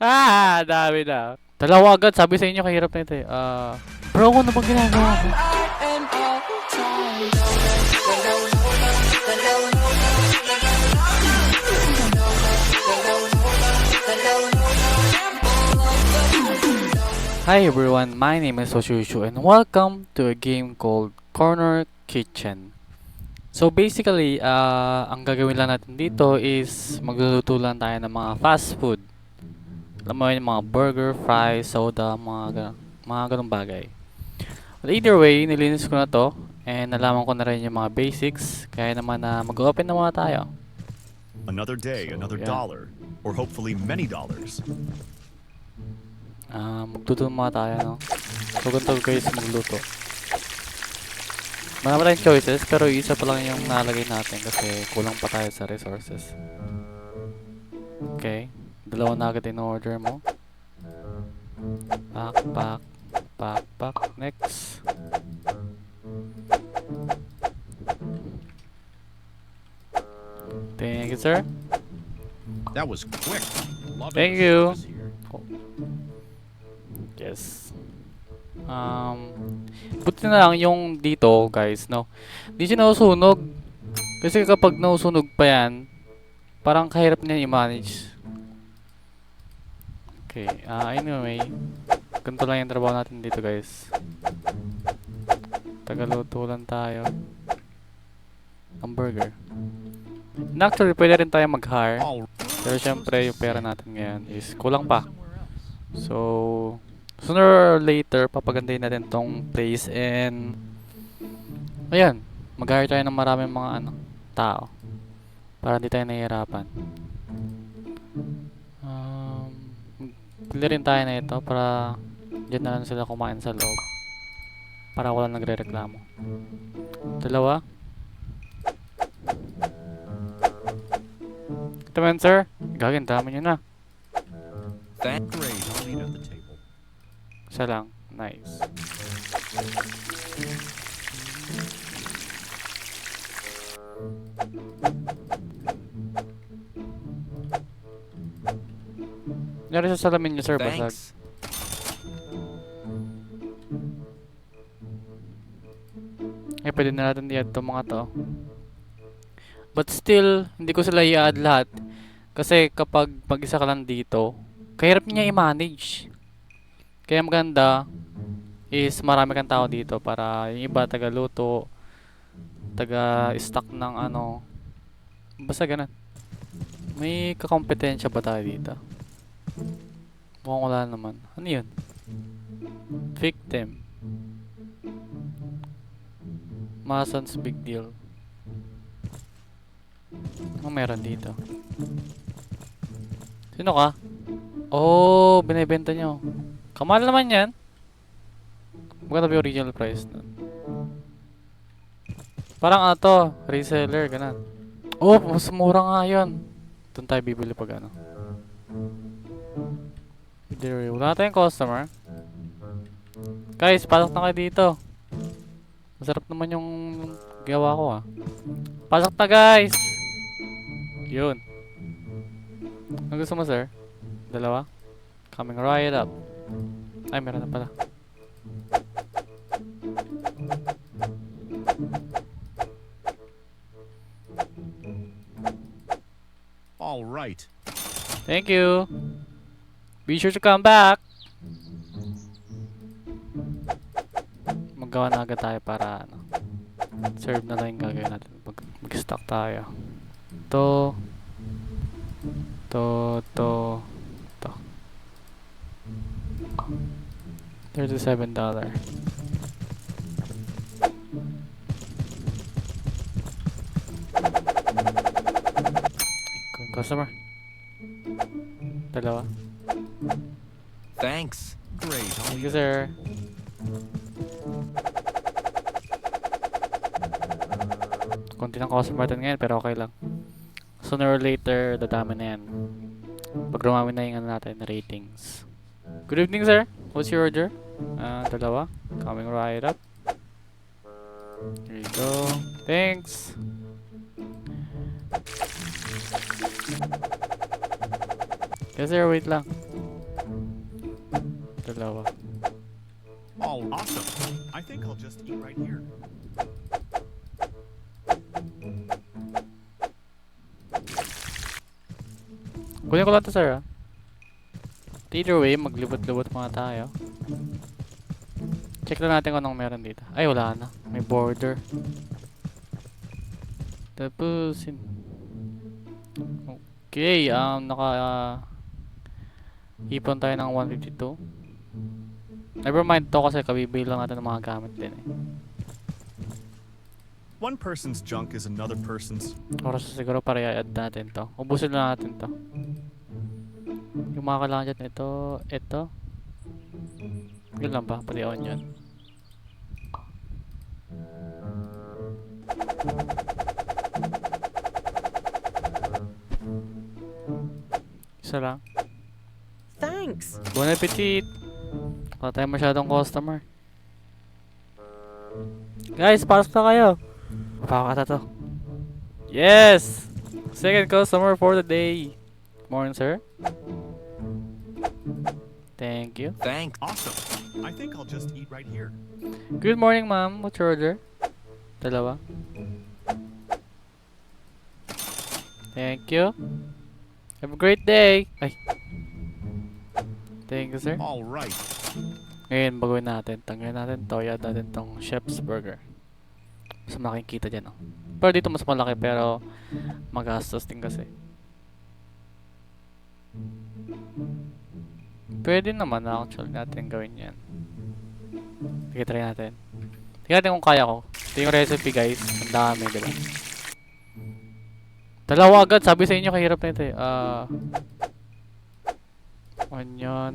Dami na. Dalawa agad, sabi sa inyo, kahirap na ito eh. Bro, ano bang ginagawa mo? Hi everyone, my name is Oshushu and welcome to a game called Corner Kitchen. So basically, ang gagawin lang natin dito is magluluto lang tayo ng mga fast food. Alam mo yun, mga burger, fries, soda, mga ganong bagay. But either way, nilinis ko na to and nalaman ko na rin yung mga basics. Kaya naman na mag-open na muna tayo. Another day, another dollar, or hopefully many dollars. Magluto muna tayo, no? So ganito guys, magluto. Marami tayong choices, pero isa pa lang yung nalagay natin kasi kulang pa tayo sa resources. Okay, dalawa na agad in order mo. Pak. Next. Thank you, sir. That was quick. Thank you. Yes. Buti na lang yung dito, guys, no? Di siya nausunog. Kasi kapag nausunog pa yan, parang kahirap niya i-manage. Okay, anyway. Ganito lang yung trabaho natin dito, guys. Tagaluto lang tayo ng burger. And actually, pwede rin tayo mag-hire. Pero syempre, yung pera natin ngayon is kulang pa. So, sooner or later, papagandahin natin tong place and ayan, mag-hire tayo ng maraming mga tao para hindi tayo nahihirapan. Bili rin tayo na ito para dyan na lang sila kumain sa loob para wala nagre-reklamo. Dalawa. Ito man, sir. Gagawin, dami nyo na. That great. I'll eat at the table. Isa lang. Nice. Nangyari sa salamin niyo, sir, basag. Thanks. Eh, pwede na natin i-add itong mga to. But still, hindi ko sila i-add lahat. Kasi kapag mag-isa ka lang dito, kahirap niya i-manage. Kaya maganda is marami kang tao dito para yung iba taga-luto, taga-stock ng ano. Basta ganun. May kakompetensya ba tayo dito? Mukhang wala naman. Ano yun? Victim. Mason's big deal. Ano meron dito? Sino ka? Oh, binibenta nyo. Kamahal naman yan. Magkano ba yung original price nun? Parang ano to, reseller, ganun. Oh, mas mura nga yun. Doon tayo bibili pag ano. Wala tayong customer. Guys, pasok na kayo dito. Masarap naman yung gawa ko Pasok na guys! Yun. Ano gusto mo, sir? Dalawa? Coming right up. Ay, meron na pala. All right. Thank you. Be sure to come back. Maggawa na agad tayo para ano, serve na lang yung gagawin natin. Mag-stock tayo. To $37. Customer. Dalawa. Thanks. Great. Thank you, sir. Konti ng customer natin ngayon pero okay lang. Sooner or later, dadami na yan. Pag rumami na yung ano natin, ratings. Good evening, sir. What's your order? Dalawa. Coming right up. Here you go. Thanks. Yes, sir. Wait lang. Dalawa. Oh, awesome. I think I'll just eat right here. Kunin ko lang to, sir, ah. Either way, maglibot-libot muna tayo. Check lang natin kung anong meron dito. Ay, wala na. May border. Tapos, okay, ipon tayo ng 152. Never mind to kasi kabibili lang natin ng mga gamit din eh. One person's junk is another person's. Oras na siguro para i-add natin to. Ubusin lang natin to. Yung mga kailangan dyan, ito. Yun lang ba? Pati onion. Isa lang. Thanks. Bon appetit! Wala tayong masyadong customer. Guys, pasok na kayo. Pakakata to. Yes! Second customer for the day. Morning, sir. Thank you. Thanks. Awesome. I think I'll just eat right here. Good morning, ma'am. What's your order? Dalawa. Thank you. Have a great day. Ay. Thank you, sir. All right. Ngayon, baguhin natin. Tanggalin natin to. I-add natin tong Chef's Burger. Mas makikita dyan, oh. Pero dito mas malaki, pero magastos din kasi. Pwede naman actually natin gawin yan. Sige, try natin. Tingnan natin kung kaya ko. Ito yung recipe, guys. Ang dami, diba? Dalawa agad. Sabi sa inyo, kahirap na ito eh. Onion.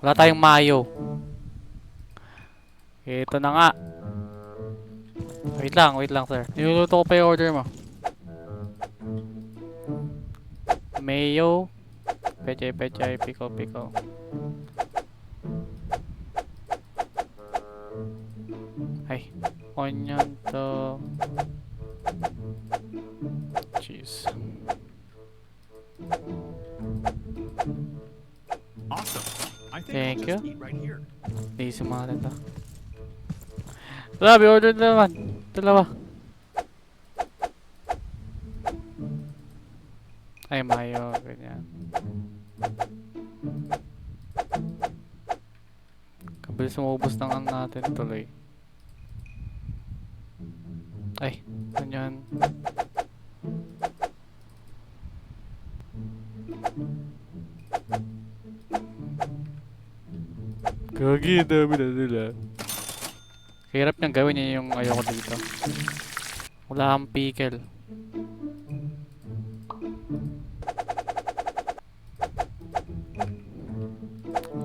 Wala tayong mayo. Ito na nga. Wait lang, sir. Niluluto ko pa yung order mo. Mayo. Pechay, pico. Ay, onion to. Cheese. Awesome. I think Thank I'll you. just eat right here. Easy mga rin to. Sabi, order na naman. Dalawa. Ay, mayo. Ganyan. Kabilis umubos ng ang natin tuloy. Ay, ganyan. Gagi, dami na nila. Hirap niyang gawin niya yung ayoko dito. Wala kang pickle.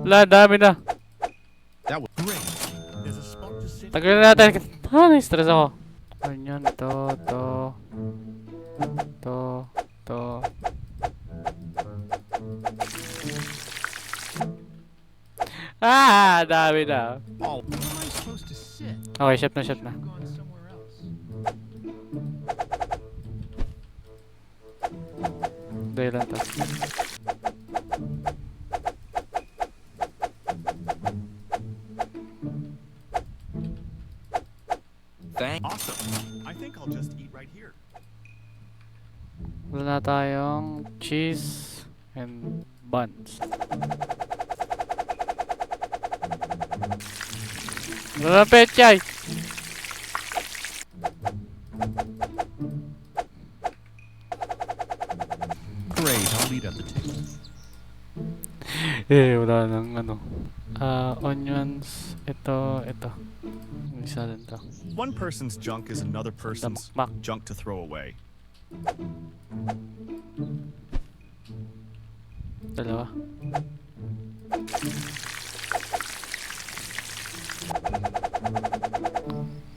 Wala, dami na. That was great. There's a spot to sit. Tagal na natin. Na-stress ako. Ganyan, to. Dami na. Oh, Where am I supposed to sit? Okay, chef na. Should've gone somewhere else. Dahil lang to. Thanks. awesome. I think I'll just eat right here. Wala na tayong cheese and buns. Wala na pechay! Great. I'll eat at the table. Wala nang ano. Onions. Ito. Isa din to. One person's junk is another person's Damakmak. junk to throw away. Dalawa.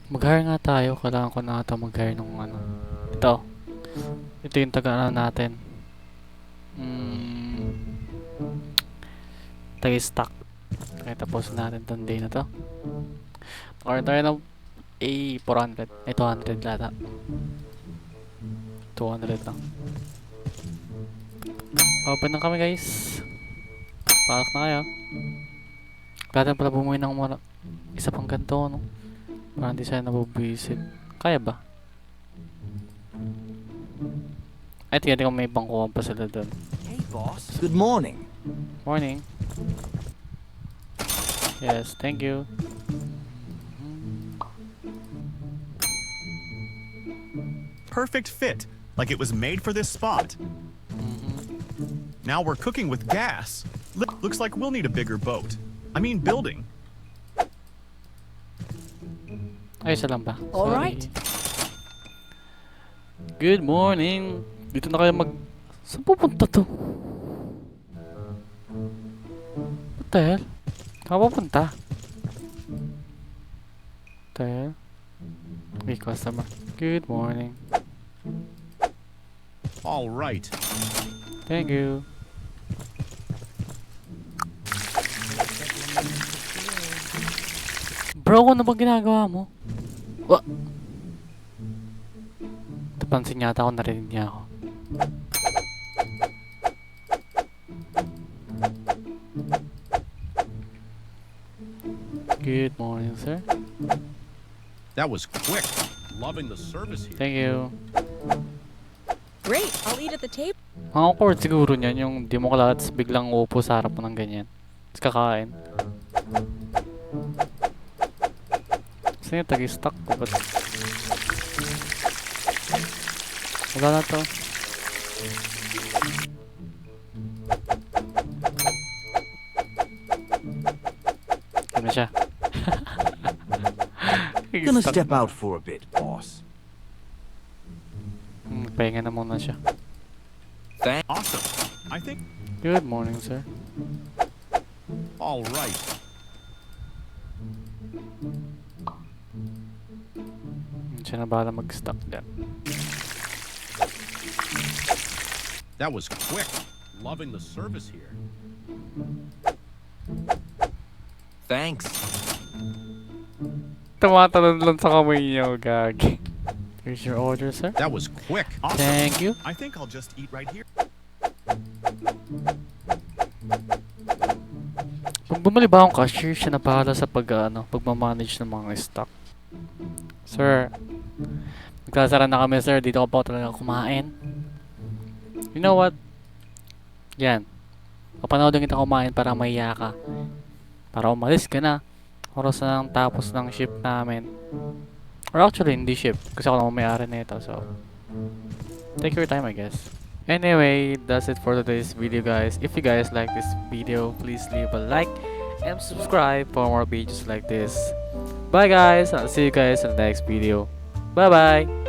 Mag-hire nga tayo. Kailangan ko na ito mag-hire nung ano. Ito yung taga natin. Taga-stock. Okay, tapos natin itong day na to. Or tayo ng 400. 200 lata. 200 lang. Open na kami, guys. Pasok na kayo. Kaya pala bumuhay ng isa pang ganito, no? Parang hindi siya nabubisit. Kaya ba? Ay, tingnan ko may bangkuhan pa sila doon. Hey, boss. Good morning. Morning. Yes, thank you. Perfect fit, like it was made for this spot. Now we're cooking with gas. Looks like we'll need a bigger boat. I mean building. Ay, isa lang ba? All Sorry. right. Good morning. Dito na kayo Saan pupunta to? What the hell? Saan pupunta? What the hell? May customer. Good morning. All right. Thank you. Bro, ano bang ginagawa mo? Wa? Napansin yata ako, narinig niya ako. Good morning, sir. That was quick. Loving the service here. Thank you. Great, I'll eat at the table. Ang awkward siguro niyan, yung di mo kalala, tapos biglang uupo sa harap mo ng ganyan. Tapos kakain. Kasi yung tag-stuck ko, ba't? Wala na to. Yun na siya. Gonna step out for a bit, boss. Pahinga na muna siya. Awesome. I think. Good morning, sir. All right. Siya na bahala mag-stuck dyan. That was quick. Loving the service here. Thanks. Tumatalon lang sa kamay niya, gagi. Here's your order, sir. That was quick. Awesome. Thank you. I think I'll just eat right here. Pag bumali ba akong cashier, siya na bahala sa pagmamanage ng mga stock. Sir, magkasara na kami, sir. Dito ko pa talaga kumain. You know what? Yan. Papanoodin kita kumain para mahiya ka. Para umalis ka na. Oras na ng tapos ng shift namin. Or actually, hindi shift. Kasi ako naman may-ari na ito. So, take your time, I guess. Anyway, that's it for today's video, guys. If you guys like this video, please leave a like and subscribe for more videos like this. Bye, guys. I'll see you guys in the next video. Bye-bye.